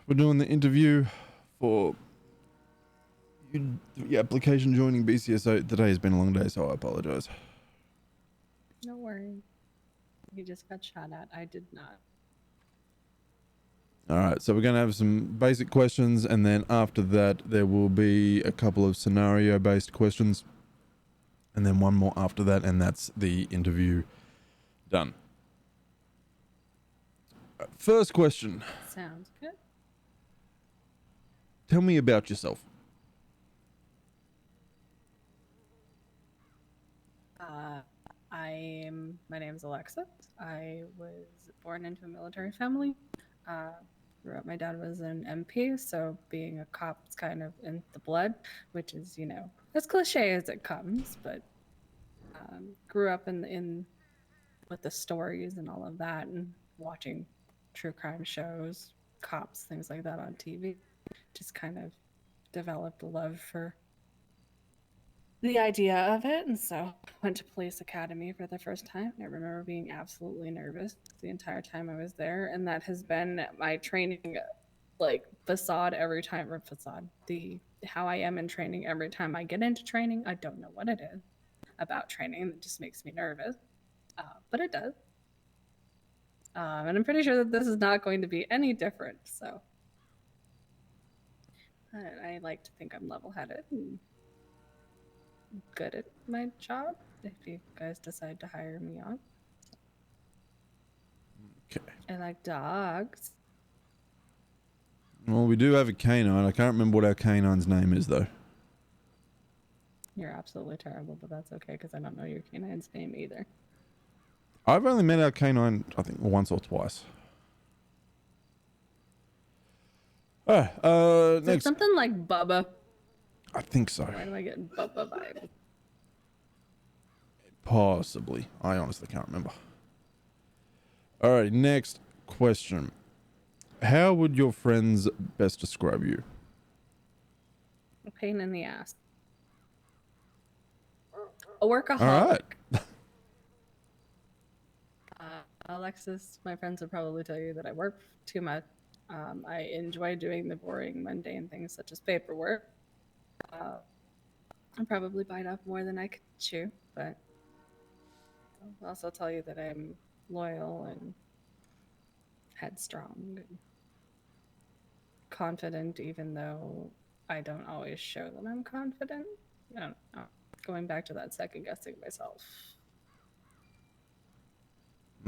We're doing the interview for the application joining BCSO. Today has been a long day, so I apologize. No worries. He just got shot at. I did not. All right, so we're going to have some basic questions, and then after that, there will be a couple of scenario-based questions, and then one more after that, and that's the interview done. First question. Sounds good. Tell me about yourself. My name is Alexis. I was born into a military family. Grew up, my dad was an MP, so being a cop is kind of in the blood, which is, as cliche as it comes, but grew up in with the stories and all of that and watching true crime shows, cops, things like that on TV. Just kind of developed a love for the idea of it, and so went to police academy for the first time. I remember being absolutely nervous the entire time I was there, and that has been my training, like facade every time, or facade, the how I am in training every time I get into training. I don't know what it is about training that just makes me nervous, but it does. And I'm pretty sure that this is not going to be any different. So I like to think I'm level-headed and good at my job if you guys decide to hire me on. Okay. I like dogs. Well, we do have a canine. I can't remember what our canine's name is, though. You're absolutely terrible, but that's okay because I don't know your canine's name either. I've only met our canine, I think, once or twice. Is next. it something like Bubba? I think so. Why do I get Bubba vibes? Possibly. I honestly can't remember. Alright, next question. How would your friends best describe you? A pain in the ass. A workaholic. All right. Alexis, my friends would probably tell you that I work too much. I enjoy doing the boring, mundane things such as paperwork. I probably bite off more than I could chew, but I'll also tell you that I'm loyal and headstrong and confident, even though I don't always show that I'm confident. I don't know. Going back to that second guessing myself.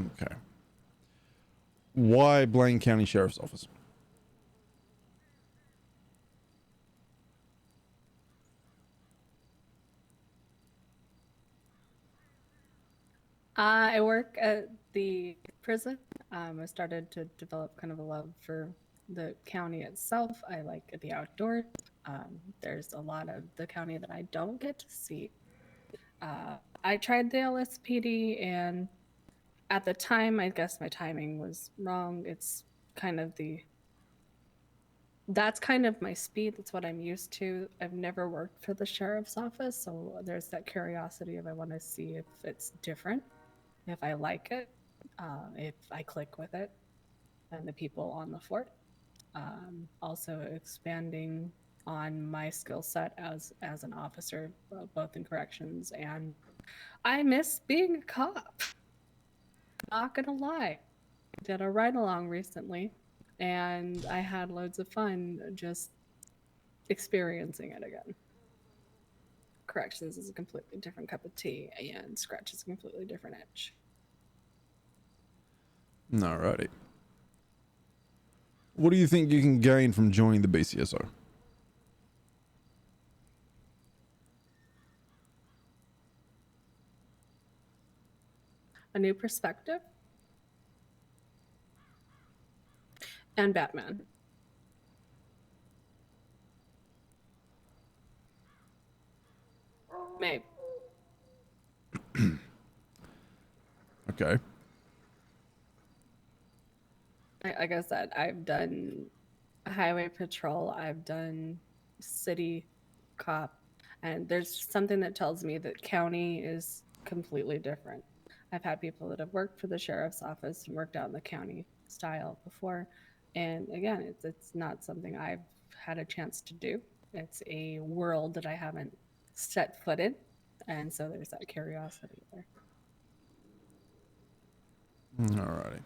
Okay. Why Blaine County Sheriff's Office? I work at the prison. I started to develop kind of a love for the county itself. I like the outdoors. There's a lot of the county that I don't get to see. I tried the LSPD, and at the time, I guess my timing was wrong. It's kind of that's kind of my speed. That's what I'm used to. I've never worked for the sheriff's office, so there's that curiosity of I want to see if it's different, if I like it, if I click with it, and the people on the fort. Also expanding on my skill set as an officer, both in corrections, and I miss being a cop. Not gonna lie, I did a ride along recently, and I had loads of fun just experiencing it again. Corrections is a completely different cup of tea, and Scratch is a completely different edge. Alrighty. What do you think you can gain from joining the BCSO? A new perspective. And Batman. Maybe. Okay. Like I said, I've done highway patrol, I've done city cop, and there's something that tells me that county is completely different. I've had people that have worked for the sheriff's office and worked out in the county style before. And again, it's not something I've had a chance to do. It's a world that I haven't set foot in, and so there's that curiosity there. Alrighty.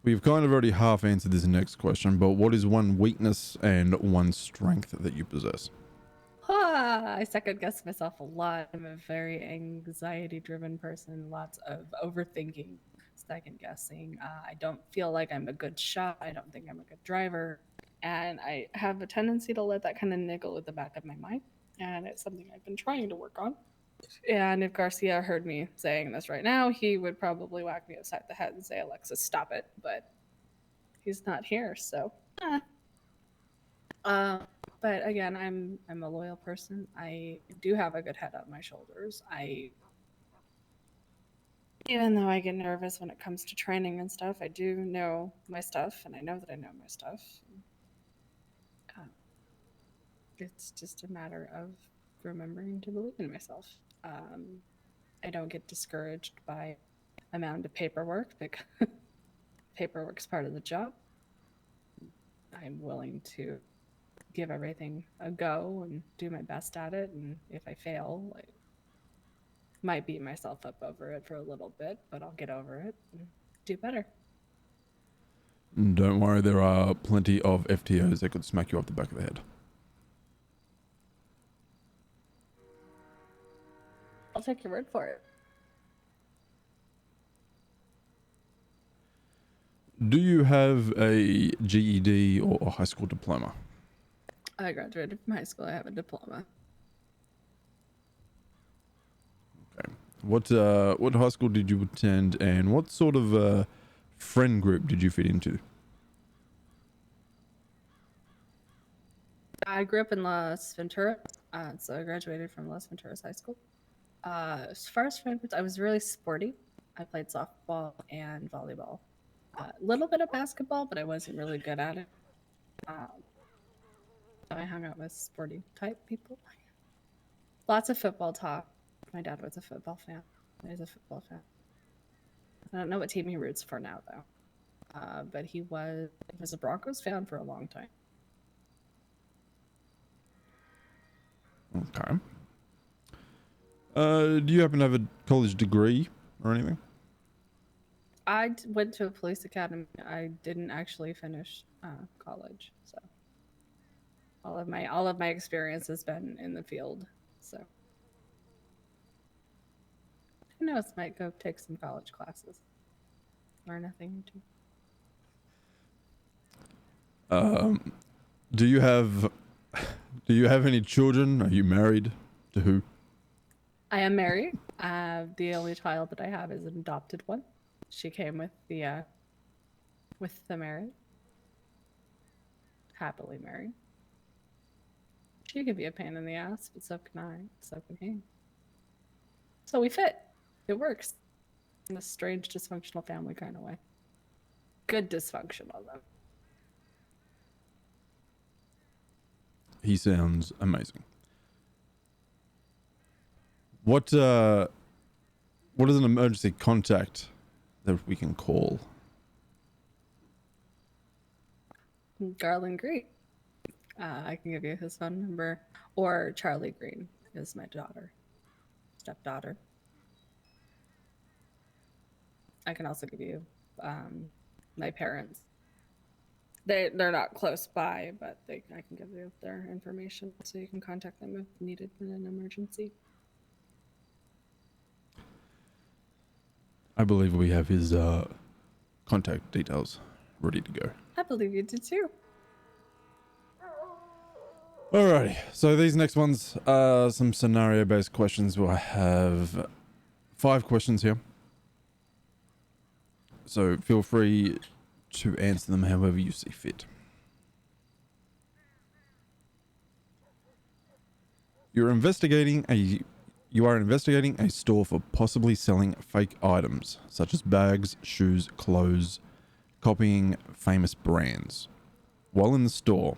We've kind of already half answered this next question, but what is one weakness and one strength that you possess? I second guess myself a lot. I'm a very anxiety driven person, lots of overthinking, second guessing. I don't feel like I'm a good shot. I don't think I'm a good driver. And I have a tendency to let that kind of niggle at the back of my mind. And it's something I've been trying to work on. And if Garcia heard me saying this right now, he would probably whack me upside the head and say, Alexis, stop it. But he's not here. So, uh, but again, I'm a loyal person. I do have a good head on my shoulders. Even though I get nervous when it comes to training and stuff, I do know my stuff, and I know that I know my stuff. Uh, it's just a matter of remembering to believe in myself. I don't get discouraged by amount of paperwork because paperwork's part of the job. I'm willing to give everything a go and do my best at it, and if I fail, I might beat myself up over it for a little bit, but I'll get over it and do better. Don't worry, there are plenty of FTOs that could smack you off the back of the head. I'll take your word for it. Do you have a GED or a high school diploma? I graduated from high school. I have a diploma. Okay. What high school did you attend, and what sort of friend group did you fit into? I grew up in Las Venturas, so I graduated from Las Venturas High School. As far as friend groups, I was really sporty. I played softball and volleyball. A little bit of basketball, but I wasn't really good at it. I hung out with sporty type people. Lots of football talk. My dad was a football fan. He's a football fan. I don't know what team he roots for now, though. But he was a Broncos fan for a long time. Okay. Do you happen to have a college degree or anything? I went to a police academy. I didn't actually finish college, so all of my experience has been in the field. So who knows? Might go take some college classes, learn a thing or two. Do you have any children? Are you married? To who? I am married. The only child that I have is an adopted one. She came with the marriage. Happily married. She can be a pain in the ass, but so can I. So can he. So we fit. It works. In a strange dysfunctional family kind of way. Good dysfunctional though. He sounds amazing. What is an emergency contact that we can call? Garland Greene. I can give you his phone number. Or Charlie Greene is my stepdaughter. I can also give you my parents. They're not close by, but I can give you their information so you can contact them if needed in an emergency. I believe we have his contact details ready to go. I believe you did too. Alrighty, so these next ones are some scenario-based questions. We'll have 5 questions here. So feel free to answer them however you see fit. You are investigating a store for possibly selling fake items, such as bags, shoes, clothes, copying famous brands. While in the store,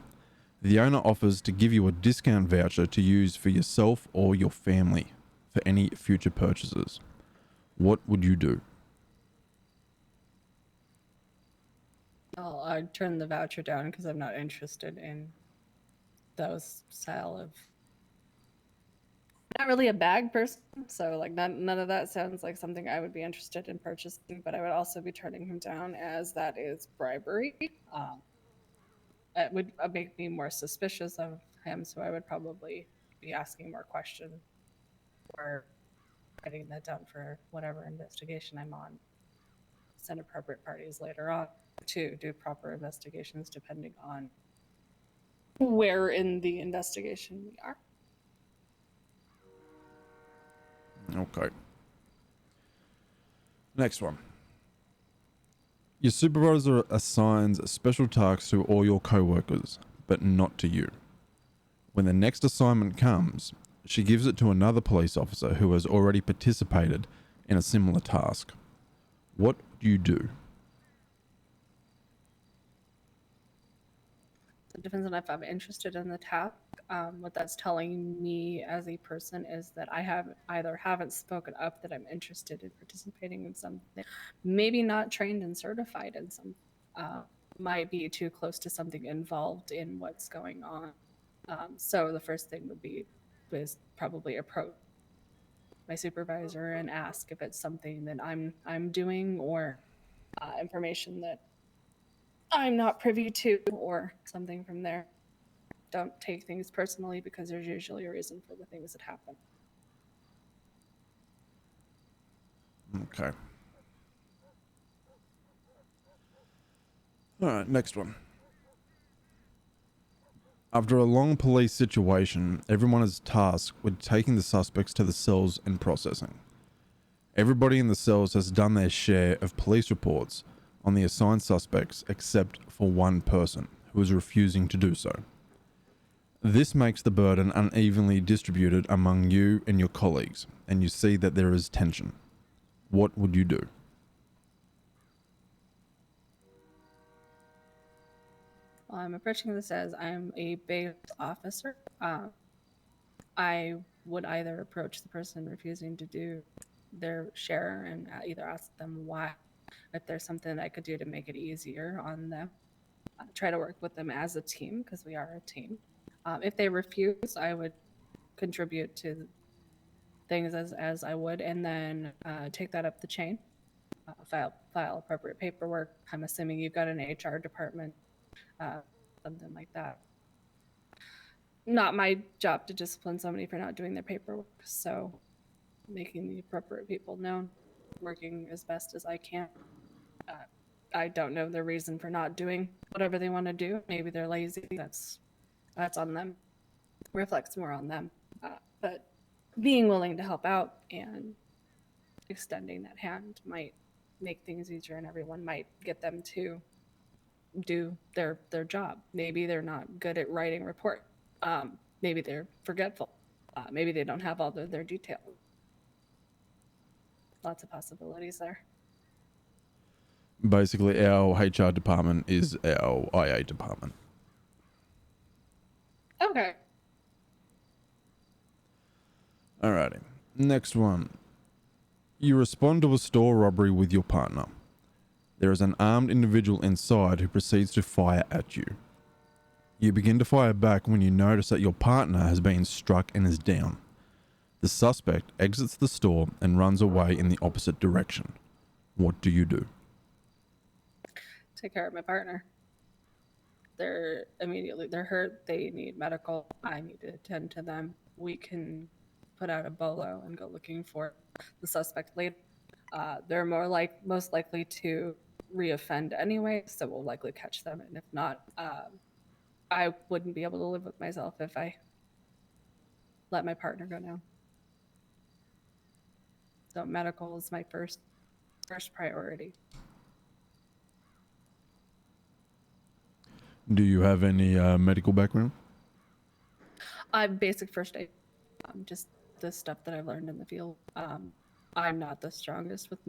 the owner offers to give you a discount voucher to use for yourself or your family for any future purchases. What would you do? I'll I'd turn the voucher down because I'm not interested in those style of. Not really a bag person, so like none of that sounds like something I would be interested in purchasing. But I would also be turning him down as that is bribery. It would make me more suspicious of him, so I would probably be asking more questions or writing that down for whatever investigation I'm on. Send appropriate parties later on to do proper investigations depending on where in the investigation we are. Okay. Next one. Your supervisor assigns special tasks to all your co-workers, but not to you. When the next assignment comes, she gives it to another police officer who has already participated in a similar task. What do you do? It depends on if I'm interested in the task. What that's telling me as a person is that I haven't spoken up that I'm interested in participating in something, maybe not trained and certified in some, might be too close to something involved in what's going on. So the first thing would be was probably approach my supervisor and ask if it's something that I'm doing or information that I'm not privy to or something from there. Don't take things personally because there's usually a reason for the things that happen. Okay. All right, next one. After a long police situation, everyone is tasked with taking the suspects to the cells and processing. Everybody in the cells has done their share of police reports on the assigned suspects except for one person who is refusing to do so. This makes the burden unevenly distributed among you and your colleagues, and you see that there is tension. What would you do? I'm approaching this as I'm a base officer. I would either approach the person refusing to do their share and either ask them why, if there's something I could do to make it easier on them. Try to work with them as a team because we are a team. If they refuse, I would contribute to things as I would, and then take that up the chain. File appropriate paperwork. I'm assuming you've got an HR department, something like that. Not my job to discipline somebody for not doing their paperwork, so making the appropriate people known, working as best as I can. I don't know the reason for not doing whatever they want to do. Maybe they're lazy. That's on them. Reflects more on them. But being willing to help out and extending that hand might make things easier, and everyone might get them to do their job. Maybe they're not good at writing report. Maybe they're forgetful. Maybe they don't have all their details. Lots of possibilities there. Basically, our HR department is our IA department. Okay. Alrighty. Next one. You respond to a store robbery with your partner. There is an armed individual inside who proceeds to fire at you. You begin to fire back when you notice that your partner has been struck and is down. The suspect exits the store and runs away in the opposite direction. What do you do? Take care of my partner. They're hurt. They need medical. I need to attend to them. We can put out a bolo and go looking for the suspect later. They're most likely to reoffend anyway, so we'll likely catch them. And if not, I wouldn't be able to live with myself if I let my partner go now. So medical is my first priority. Do you have any medical background? I'm basic first aid, just the stuff that I've learned in the field. I'm not the strongest with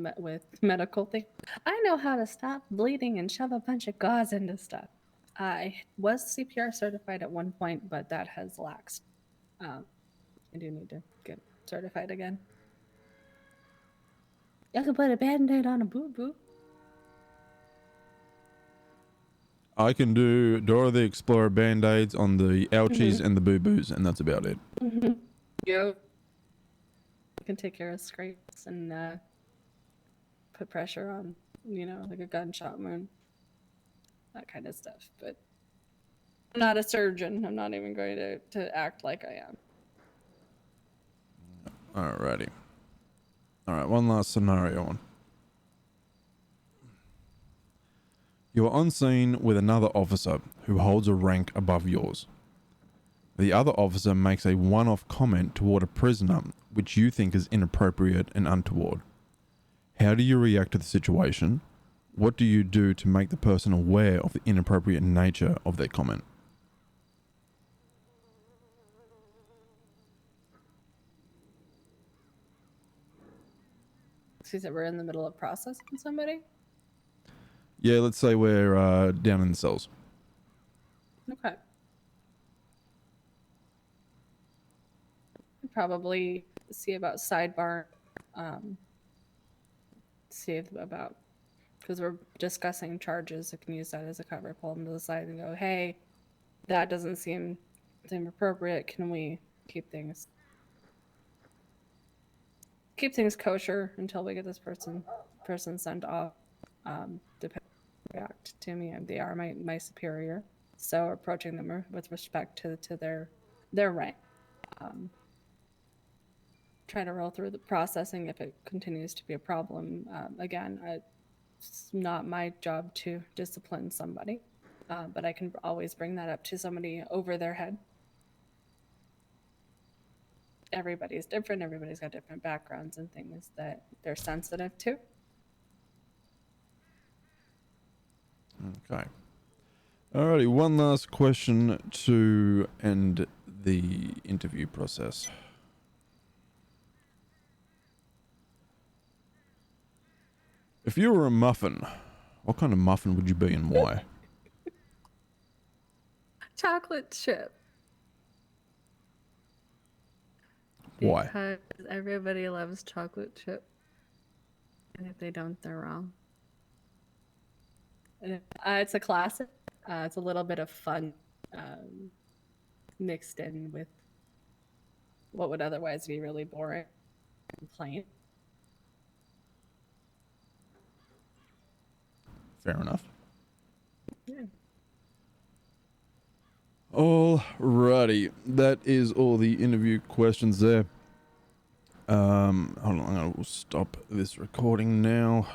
medical things. I know how to stop bleeding and shove a bunch of gauze into stuff. I was CPR certified at one point, but that has laxed. I do need to get certified again. You can put a band-aid on a boo-boo. I can do Dora the Explorer band-aids on the ouchies and the boo-boos, and that's about it. You can take care of scrapes and put pressure on, like a gunshot wound, that kind of stuff. But I'm not a surgeon. I'm not even going to act like I am. Alrighty. Alright, one last scenario one. You are on scene with another officer who holds a rank above yours. The other officer makes a one-off comment toward a prisoner which you think is inappropriate and untoward. How do you react to the situation? What do you do to make the person aware of the inappropriate nature of their comment? Excuse me, we're in the middle of processing somebody? Yeah, let's say we're down in the cells. Okay. Probably see about sidebar, see about, because we're discussing charges. I can use that as a cover, pull them to the side and go, hey, that doesn't seem appropriate. Can we keep things kosher until we get this person sent off? Depending react to me, and they are my superior, so approaching them with respect to their rank. Try to roll through the processing if it continues to be a problem. Again, it's not my job to discipline somebody, but I can always bring that up to somebody over their head. Everybody's different. Everybody's got different backgrounds and things that they're sensitive to. Okay. Alrighty, one last question to end the interview process. If you were a muffin, what kind of muffin would you be and why? Chocolate chip. Why? Because everybody loves chocolate chip. And if they don't, they're wrong. It's a classic. It's a little bit of fun mixed in with what would otherwise be really boring and plain. Fair enough. Yeah. Alrighty, that is all the interview questions there. Hold on, I will stop this recording now.